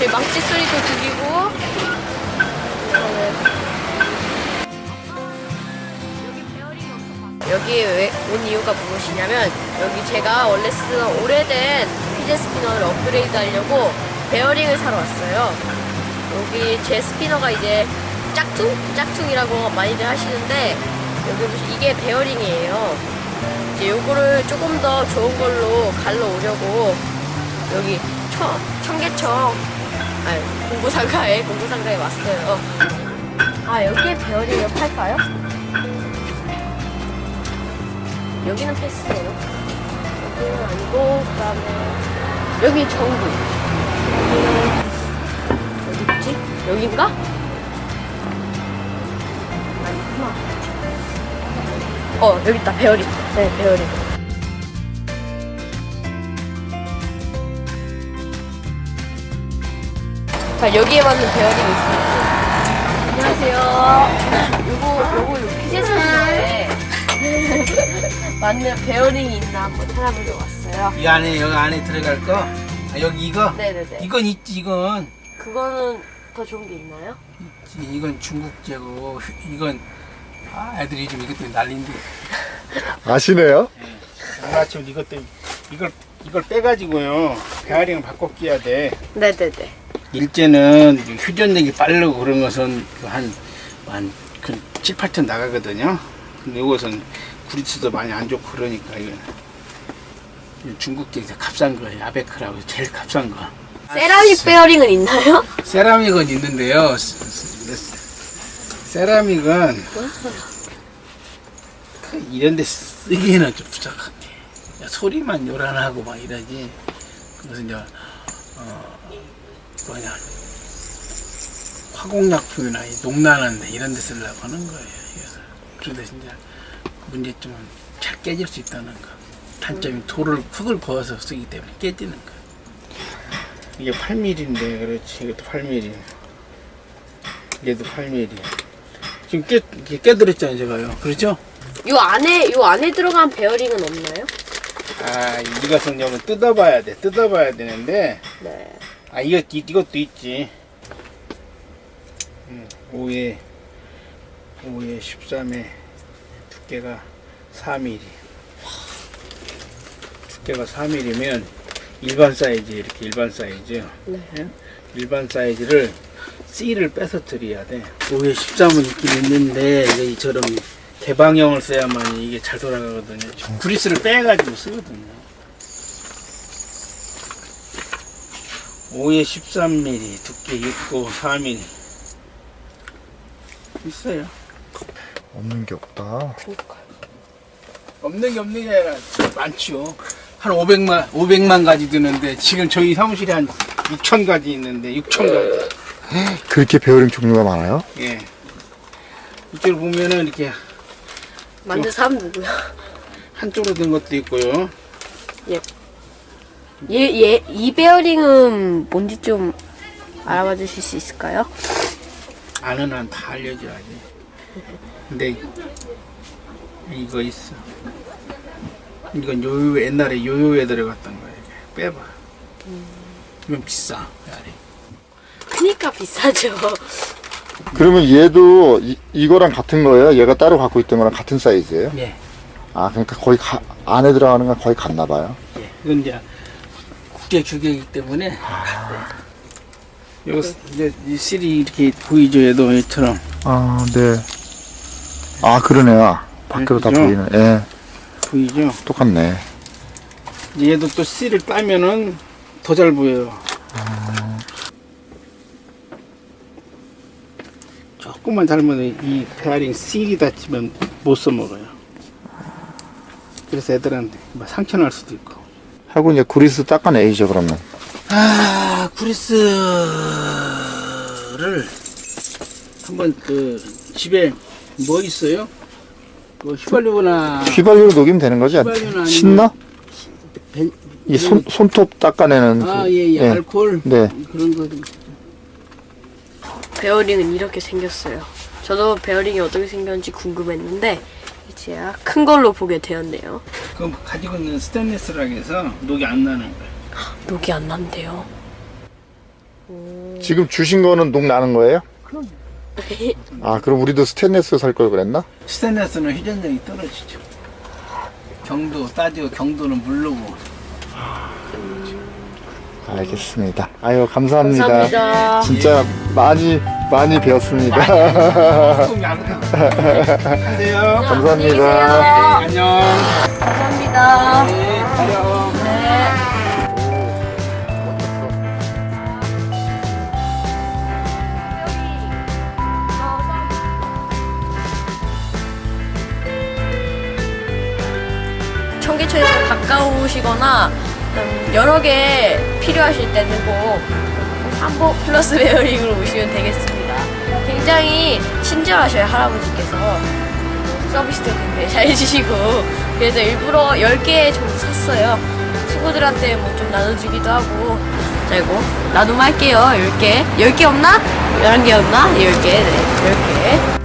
저희 망치 소리도 들리고. 여기 왜 온 이유가 무엇이냐면 여기 제가 원래 쓰던 오래된 피제 스피너를 업그레이드 하려고 베어링을 사러 왔어요. 여기 제 스피너가 이제 짝퉁이라고 많이들 하시는데 여기 보시면 이게 베어링이에요. 이제 요거를 조금 더 좋은 걸로 갈러 오려고 여기 청계천 공구상가에 왔어요. 아, 여기에 베어링을 팔까요? 여기는 패스예요. 여기는 아니고, 그다음에 여기 정부. 어디 있지? 여긴가? 아니구나. 여기 있다. 베어링. 네, 베어링. 자, 여기에 맞는 베어링이 있습니다. 안녕하세요. 요거 피제 스피너에 맞는 베어링이 있나 한번 찾아보려고 왔어요. 이 안에, 여기 안에 들어갈 거? 아, 여기 이거? 네네네. 이건 있지, 이건. 그거는 더 좋은 게 있나요? 있지, 이건 중국제고, 이건, 애들이 좀 이것 때문에 난린데. 아시네요? 오늘 아침 이걸 빼가지고요, 베어링을 바꿔 끼워야 돼. 네네네. 일제는 휴전력이 빠르고 그런 것은 한 7, 8천 나가거든요. 근데 이것은 구리스도 많이 안 좋고 그러니까 이건 중국제에서 값싼 거예요. 아베크라고 제일 값싼 거. 세라믹 베어링은 있나요? 세라믹은 있는데요. 세라믹은 이런 데 쓰기에는 좀 부족하네. 소리만 요란하고 막 이러지. 그래서 이제 화공약품이나 농단하는데 이런 데 쓰려고 하는 거예요. 그래서 진짜 문제점은 잘 깨질 수 있다는 거. 단점이 돌을 흙을 그어서 쓰기 때문에 깨지는 거. 이게 8mm인데 그렇지. 이것도 8mm. 얘도 8mm. 지금 깨들었잖아요, 제가요. 그렇죠? 요 안에 들어간 베어링은 없나요? 이것은 좀 뜯어봐야 돼. 뜯어봐야 되는데. 네. 이것도 있지. 5에 13에 두께가 4mm. 두께가 4mm면 일반 사이즈, 이렇게 일반 사이즈. 네. 예? 일반 사이즈를 C를 빼서 드려야 돼. 5에 13은 있긴 있는데 이처럼 개방형을 써야만 이게 잘 돌아가거든요. 구리스를 빼가지고 쓰거든요. 5에 13mm, 두께 6고 4mm. 있어요. 없는 게 없다. 없는 게 없는 게 아니라 많죠. 한 500만 가지 드는데 지금 저희 사무실에 한 6천 가지 있는데 6천 가지. 그렇게 베어링 종류가 많아요? 예. 이쪽을 보면은 이렇게 만든 사람 누구야? 한쪽으로 된 것도 있고요. 이 베어링은 뭔지 좀 알아봐 주실 수 있을까요? 아는 한 다 알려줘야지. 근데 이거 있어. 이건 옛날에 요요에 들어갔던 거야. 이게. 빼봐. 이건 비싸. 그니까 비싸죠. 그러면 얘도 이거랑 같은 거예요? 얘가 따로 갖고 있던 거랑 같은 사이즈예요? 예. 그러니까 거의 안에 들어가는 건 거의 같나 봐요. 예. 이건 이제 국제 규격이기 때문에 이거 이제 이 실이 이렇게 보이죠, 얘도 얘처럼. 네. 그러네요. 밖으로 다 그죠? 보이네. 예. 보이죠? 똑같네. 이제 얘도 또 실을 따면은 더 잘 보여요. 조금만 잘못해 이 베어링 실이 다치면 못 써먹어요. 그래서 애들한테 막 상처 날 수도 있고. 하고 이제 구리스 닦아내야죠, 그러면. 구리스를 한번 집에 뭐 있어요? 뭐 휘발유나 휘발유로 녹이면 되는 거지? 휘발유는 아니면 신나? 벤, 이 손톱 닦아내는. 예. 알코올 네. 그런 거. 베어링은 이렇게 생겼어요. 저도 베어링이 어떻게 생겼는지 궁금했는데 이제야 큰 걸로 보게 되었네요. 그 가지고 있는 스테인리스라고 해서 녹이 안 나는 거예요. 녹이 안 난대요. 지금 주신 거는 녹 나는 거예요? 그럼 아, 그럼 우리도 스테인리스 살 걸 그랬나? 스테인레스는 회전력이 떨어지죠. 경도 따지고 경도는 물르고. 알겠습니다. 아유, 감사합니다. 감사합니다. 진짜 많이 배웠습니다. 조금 하세요. 감사합니다. 안녕히 계세요. 안녕. 감사합니다. 네, 가요. 네. 청계천에서 가까우시거나 여러 개 필요하실 때는 꼭 삼복 플러스 베어링으로 오시면 되겠습니다. 굉장히 친절하셔요, 할아버지께서. 서비스도 굉장히 잘 해주시고. 그래서 일부러 10개 정도 샀어요. 친구들한테 뭐 좀 나눠주기도 하고. 자, 이거 나눔할게요. 10개. 10개 없나? 11개 없나? 10개. 네, 10개.